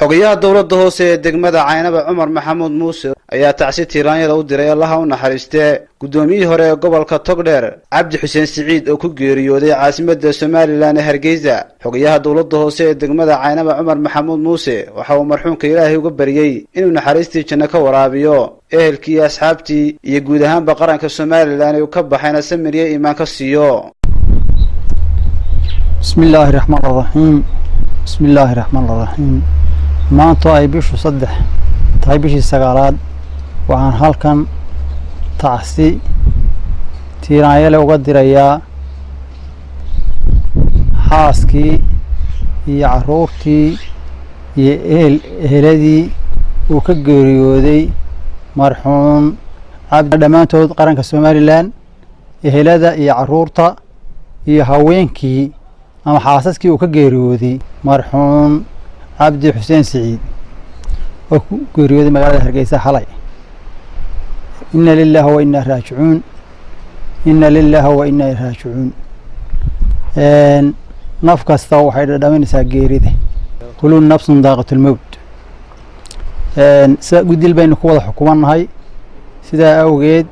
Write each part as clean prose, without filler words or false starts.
xogayaha dawladda hoose ee degmada Caynaba Cumar Maxamuud Muuse ayaa tacsi tiiraanyada u diray Allaha u naxariistay gudoomiyihii hore ee gobolka Togdheer Cabdi Xuseen Siciid oo ku geeriyooday caasimadda Soomaaliland ee Hargeysa. xogayaha dawladda hoose ee degmada Caynaba Cumar Maxamuud Muuse waxa uu marxuumka Ilaahay uga bariyay inuu naxariistii janno ka waraabiyo ehelkii asxaabtii iyo guud ahaanba qaranka Soomaaliland ee ka baxayna samiriye iimaan ka siiyo. Bismillahirrahmanirrahim. maanta ay bishu 3 tahay bishii 9aad waxaan halkan tacsi tiiraanyada uga dirayaa xaaskii iyo caruurtii iyo eheladii uu ka geeriyooday marxuum Cabdi dhamaantood qaranka Soomaaliland ehelada iyo caruurta iyo haweenkii ama xaasaskii uu ka geeriyooday marxuum Cabdi Xuseen Siciid oo ku geeriyooday magaalada Hargeysa xalay. inna lillahi wa inna ilayhi raaji'uun. naf kasta waxay dhadhaminaysaa geerida. kullu nafsin daaqatul mawt. sida gudil baynu ku wada xukumanahay sida awgeed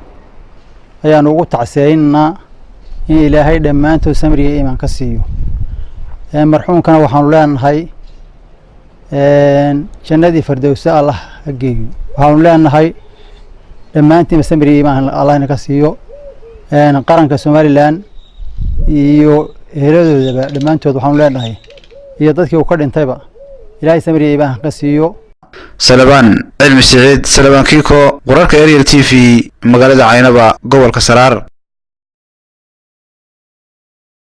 ayaan ugu tacsiyeynaa in Ilaahay dhamaantood samriye iimaan ka siiyo. marxuumkana waxaan leenahay jannadii firdawsa Allah ha geeyo. waxaan leenahay dhamaantiin samriye iimaan Allah ka siiyo. qaranka Soomaaliland iyo eheladooda dhamaantood waxaan leenahay iyo dadkii uu ka dhintayba Ilaahay samriye iimaan ka siiyo. Salabaan Cilmi Siciid Salabaan Kiko wararka Ariel TV magaalada Caynaba gobolka Saraar.